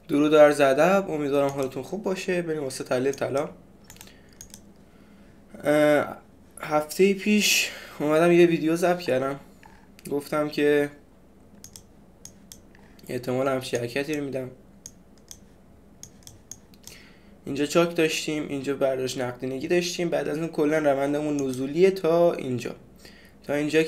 درود و عرض ادب، امیدوارم حالتون خوب باشه. بریم واسه تحلیل طلا. هفته پیش اومدم یه ویدیو ضبط کردم، گفتم که احتمال همچین حرکتی رو میدم. اینجا چاک داشتیم، اینجا برداشت نقدینگی داشتیم، بعد از اون کلا روندمون نزولیه تا اینجا، تا اینجا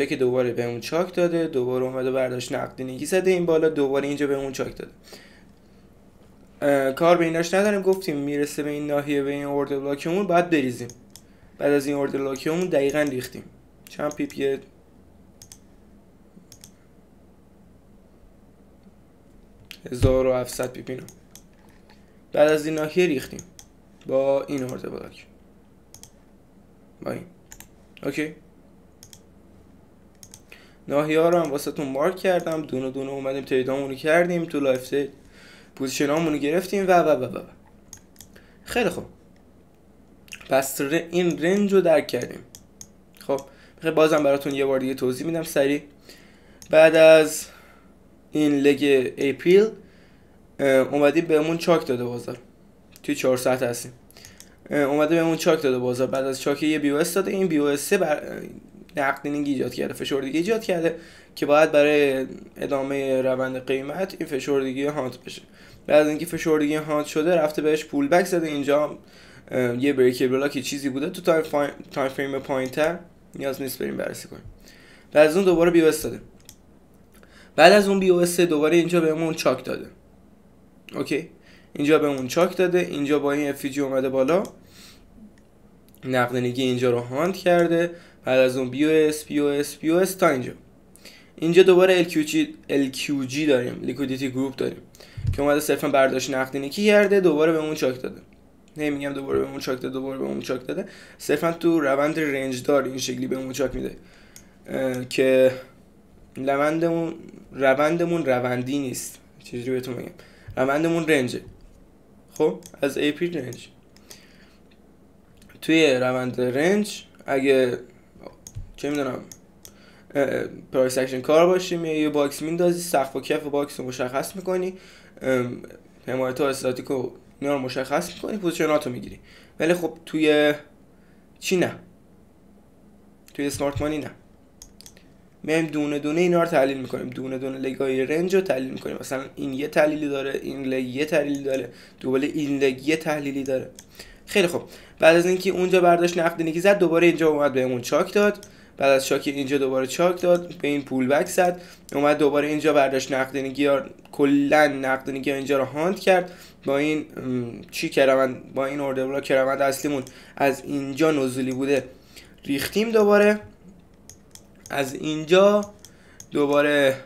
که دوباره بهمون چاک داده، دوباره اومده برداشت نقدینگی زده این بالا، دوباره اینجا بهمون چاک داده. کار به ایناش نداریم، گفتیم میرسه به این ناحیه، به این اوردر بلاکمون بعد بریزیم. بعد از این اوردر بلاکمون دقیقاً ریختیم چند پیپیه 1700 پیپینو. بعد از این ناحیه ریختیم با این اوردر بلاک، با این. اوکی، ناحیه ها رو هم واسه تون مارک کردم، دونه دونه اومدیم تریدامون رو کردیم، تو لایف استیج پوزیشن هامون رو گرفتیم و خیلی خوب. پس این رنج رو درک کردیم. خب بازم براتون یه بار دیگه توضیح میدم سریع. بعد از این لگ اپریل اومدیم بهمون چاک داده بازار، توی 4 ساعت هستیم، اومده بهمون چاک داده بازار. بعد از چاک یه بی او اس داده، این بی او اس نقدینگی ایجاد کرده، فشردگی ایجاد کرده که باید برای ادامه روند قیمت این فشردگی هانت بشه. بعد از اینکه فشردگی هانت شده رفته بهش پول بک زده. اینجا یه بریکر بلاک چیزی بوده تو تایم فریم پایینتر، نیاز نیست بریم بررسی کنیم. بعد از اون دوباره بی او اس داده، بعد از اون بی او اس دوباره اینجا بهمون چاک داده. اوکی، اینجا بهمون چاک داده، اینجا با این اف جی اومده بالا، نقدینگی اینجا رو هاند کرده. بعد از اون بی او اس تا اینجا دوباره LQG داریم، لیکویدیتی گروپ داریم که اومده صرفا برداشت نقدینگی کرده، دوباره بهمون چاک داده. میگم دوباره بهمون چاک داده، دوباره بهمون چاک داده. صرفا تو روند رنج دار این شکلی بهمون چاک میده که روندمون روندی نیست. چجوری بهتون بگم؟ روندمون رنجه. خب از اپریل رنج، توی روند رنج اگه چه میدونم پرایس اکشن کار باشیم، یه باکس میندازی، سقف و کف باکس رو مشخص میکنی، حمایت ها استاتیک رو اینا رو مشخص میکنی، پوزیشناتو میگیری. ولی خب توی چی نه، توی اسمارت مانی نه، میایم دونه دونه اینا رو تحلیل میکنیم، دونه دونه لگای رنج رو تحلیل میکنیم. مثلا این یه تحلیلی داره، این لگ یه تحلیلی داره، دوباره این لگ یه تحلیلی داره. خیلی خوب. بعد از اینکه اونجا برداشت نقدینگی زد، دوباره اینجا اومد بهمون چاک داد. بعد از چاک اینجا دوباره چاک داد، به این پول بک زد، اومد دوباره اینجا برداشت نقدینگی ها، کلا نقدینگی ها اینجا رو هاند کرد. با این چی که روند، با این اوردر بلاک که روند اصلیمون از اینجا نزولی بوده ریختیم، دوباره از اینجا دوباره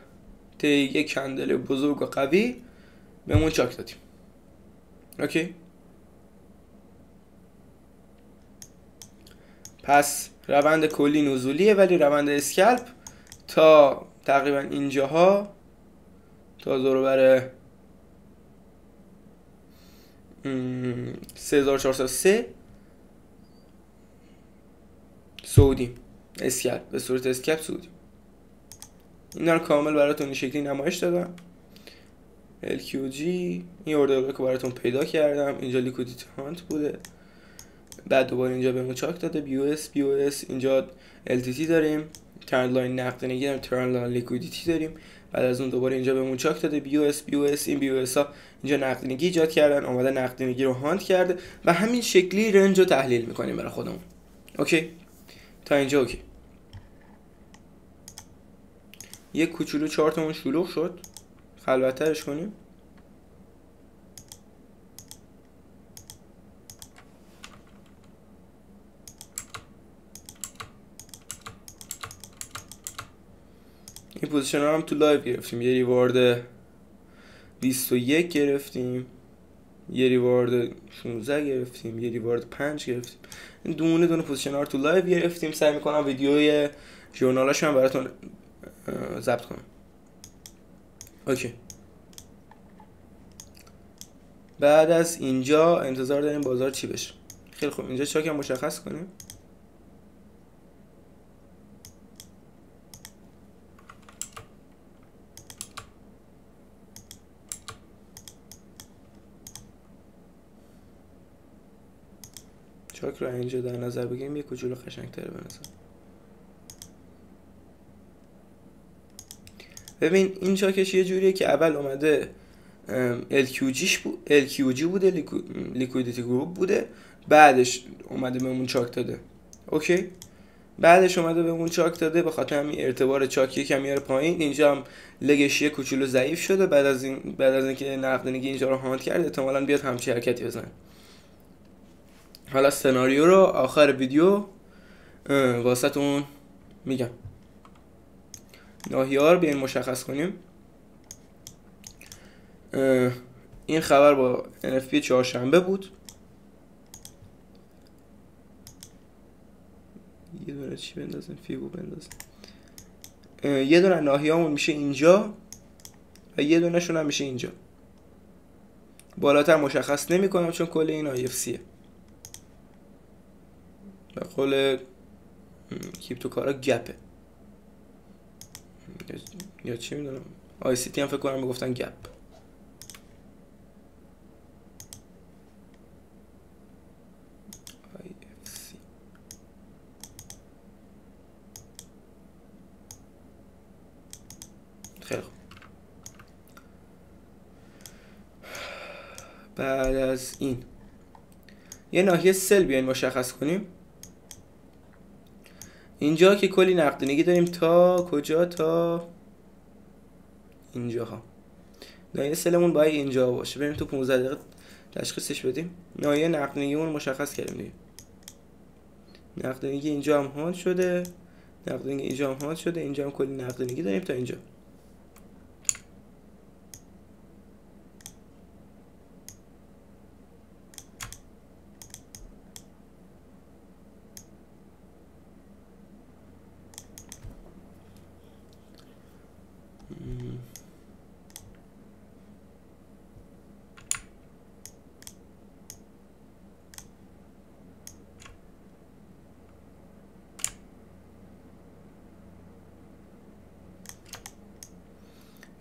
یک کندل بزرگ و قوی بهمون چاک دادیم. اوکی، پس روند کلی نزولیه، ولی روند اسکلپ تا تقریبا اینجاها، تا دوربر 3403 سعودی اسکلپ، به صورت اسکلپ سعودی. اینا رو کامل براتون این شکلی نمایش دادم. LQG این اوردر بلاک رو براتون پیدا کردم، اینجا لیکویدیتی هانت بوده، بعد دوباره اینجا بهمون چاک داده، بی او اس اینجا LTT داریم، ترند لاین نقدینگی داریم، ترند لاین لیکویدیتی داریم. بعد از اون دوباره اینجا بهمون چاک داده، بی او اس این بی او اس ها اینجا نقدینگی ایجاد کردن، اومده نقدینگی رو هاند کرده و همین شکلی رنج رو تحلیل میکنیم برای خودمون. اوکی، تا اینجا اوکی. یک کوچولو چارتمون شلوغ شد، خلوت‌ترش کنیم. این پوزیشن رو هم تو لایو گرفتیم، یه ریوارد 21 گرفتیم، یه ریوارد 16 گرفتیم، یه ریوارد 5 گرفتیم. این دونه دونه پوزیشن ها رو تو لایو گرفتیم. سعی میکنم ویدیوی ژورنالاش هم براتون ضبط کنم. اوکی، بعد از اینجا انتظار داریم بازار چی بشه. خیلی خوب، اینجا چاک هم مشخص کنیم. چاک رو اینجا در نظر بگیریم یه کوچولو قشنگ‌تره به نظر. ببین این چاکش یه جوریه که اول اومده LQG بوده، لیکویدیتی گروپ بوده، بعدش اومده بهمون چاک داده. اوکی، بعدش اومده بهمون چاک داده، به خاطر همین ارتباط چاکی کم میاره پایین. اینجا هم لگش یه کوچولو ضعیف شده، بعد از اینکه نقدینگی اینجا رو هاند کرد احتمالاً بیاد همچین حرکتی بزنه. حالا سناریو رو آخر ویدیو واسهتون میگم. ناحیه‌ها رو بیاین مشخص کنیم. این خبر با NFP چهارشنبه بود. یه دونه چی بندازیم؟ فیبو بندازیم. یه دونه ناحیه‌مون میشه اینجا و یه دونه شون هم میشه اینجا. بالاتر مشخص نمی کنم چون کل این IFCه. به قول کریپتوکارا گپه یا چی میدونم، ICT هم فکر کنم میگفتن گپ. خیلی خوب. بعد از این یه ناحیه سل بیاین مشخص کنیم. اینجا که کلی نقدینگی داریم تا کجا؟ تا اینجا ها. ناحیه سلمون باید اینجا باشه. بریم تو 15 دقیقه تشخیصش بدیم. ناحیه نقدینگیمون مشخص کردیم دیگه. نقدینگی اینجا هم هاند شده، نقدینگی اینجا هم هاند شده، اینجا هم کلی نقدینگی داریم تا اینجا.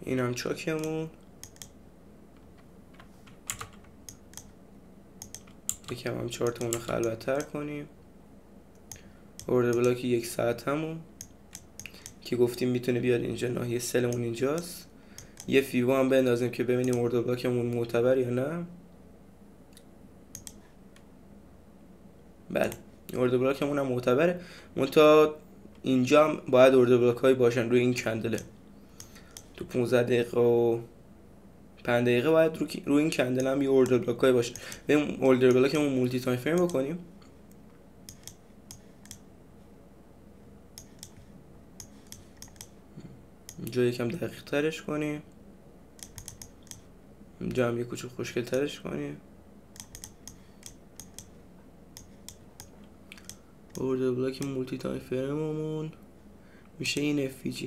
این هم چاکمون. یکم هم چارتمون رو خلوت‌تر کنیم. ورد بلاک 1 ساعت همون که گفتیم میتونه بیاد اینجا. ناحیه سلمون اینجاست. یه فیبو هم بندازیم که ببینیم ورد بلاکمون معتبر یا نه. بله، ورد بلاکمون هم معتبره. منتها اینجا هم باید ورد بلاک هایی باشن روی این کندله. تو 15 دقیقه و 5 دقیقه باید روی این کندل هم یه اوردر بلاک های باشه. بریم اوردر بلاکمون مولتی تایم فریم بکنیم. اینجا یکم دقیق ترش کنیم، اینجا هم یه کوچه خوشگل ترش کنیم. اوردر بلاک مولتی تایم فریممون میشه این FVG.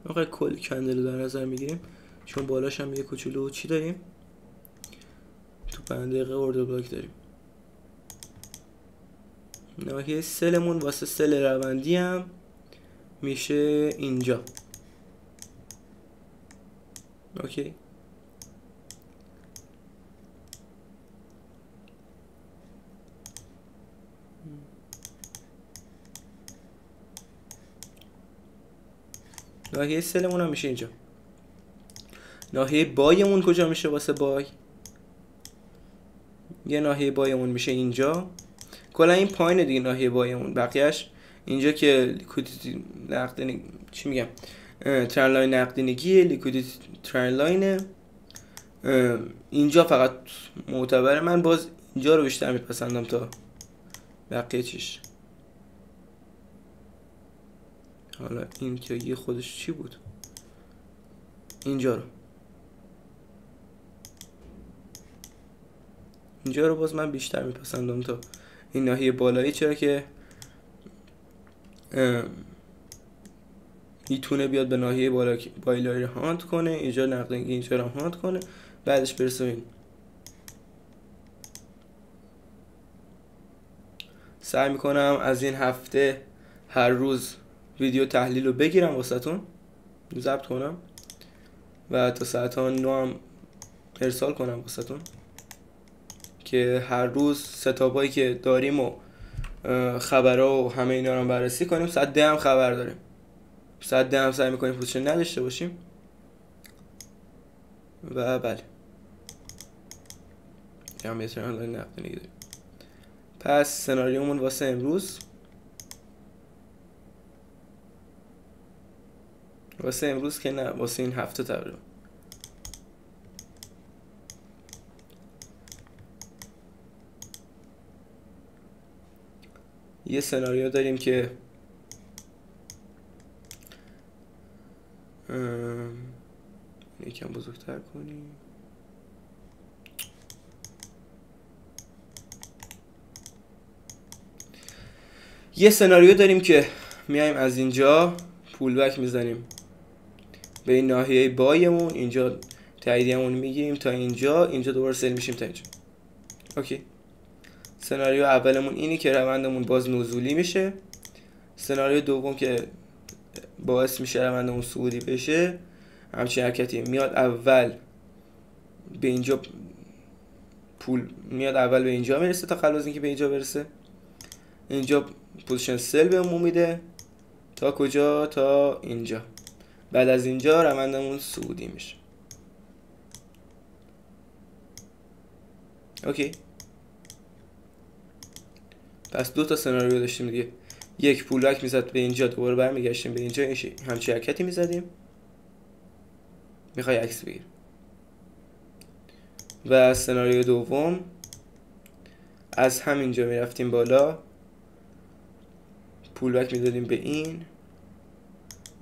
آقا کل کندل رو در نظر میگیریم چون بالاش هم یه کوچولو چی داریم. تو 5 دقیقه اوردر بلاک داریم. ناحیه سلمون واسه سل روندی هم میشه اینجا. اوکی، ناحیه سلمون هم میشه اینجا. ناحیه بایمون کجا میشه واسه بای؟ یه ناحیه بایمون میشه اینجا. کلا این پایین دیگه ناحیه بایمون، بقیهش اینجا که لیکویدیتی نقدینگی چی میگم، ترن لاین نقدینگی لیکویدیتی ترن لاینه. اینجا فقط معتبره. من باز اینجا رو بیشتر میپسندم تا بقیه چیش. حالا این که یه خودش چی بود؟ اینجا رو باز من بیشتر میپسندم تا این ناحیه بالایی، چرا که میتونه بیاد به ناحیه بالایی هاند کنه، اینجا نقدینگی اینجا رو هاند کنه، بعدش برسه این. سعی میکنم از این هفته هر روز ویدیو تحلیل رو بگیرم واسهتون ضبط کنم و تا ساعت 9 هم ارسال کنم واسهتون که هر روز ستاپایی که داریم و خبرها و همه اینا رو بررسی کنیم. ساعت 10 هم خبر داریم، ساعت 10 هم سعی میکنیم پوزیشن نداشته باشیم و بله هم یه آنلاین نقدینگی داریم. پس سناریومون واسه امروز، که نه، واسه این هفته تقریبا یه سناریو داریم که یکم بزرگتر کنیم. یه سناریو داریم که میایم از اینجا پول بک میزنیم به این ناحیه بایمون، اینجا تاییدیمون میگیریم تا اینجا دوباره سل میشیم تا اینجا. اوکی. سناریو اولمون اینی که روندمون باز نزولی میشه. سناریو دوم که باعث میشه روندمون صعودی بشه همچین حرکتی میاد، اول به اینجا پول میاد، اول به اینجا میرسه تا قبل از اینکه به اینجا برسه. اینجا پوزیشن سل بهمون میده تا کجا؟ تا اینجا. بعد از اینجا روندمون صعودی میشه. اوکی. پس دو تا سناریو داشتیم دیگه. یک پول بک میزد به اینجا، دوباره برمیگشتیم به اینجا، همچین حرکتی میزدیم. میخوای عکس بگیر. و سناریو دوم از همینجا میرفتیم بالا، پول بک میدادیم به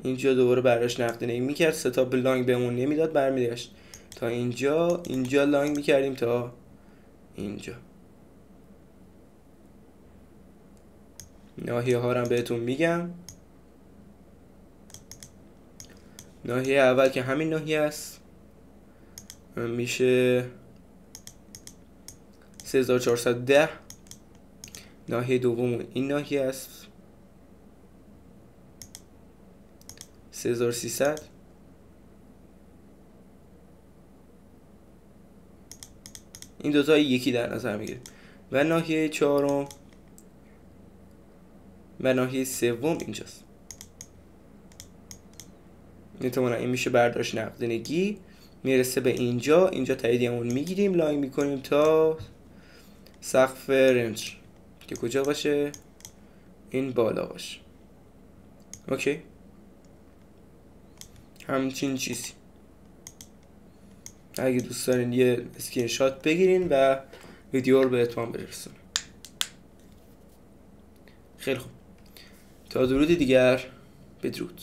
اینجا دوباره براش نقدینگی میکرد، ستاپ لانگ بهمون نمیداد، برمیگشت تا اینجا لانگ میکردیم تا اینجا. ناحیه ها رو بهتون میگم. ناحیه اول که همین ناحیه است میشه 3410. ناحیه دوم این ناحیه است 3300. این دوتا یکی در نظر میگیریم. و ناحیه چهارم و ناحیه سوم اینجاست. این میشه برداشت نقدینگی، میرسه به اینجا تاییدیمون میگیریم، لانگ میکنیم تا سقف رنج که کجا باشه؟ این بالا باشه. اوکی. همچین چیزی. اگه دوست دارین یه اسکرین شات بگیرین و ویدیو رو به اتمام برسونین. خیلی خوب. تا درودی دیگر، بدرود.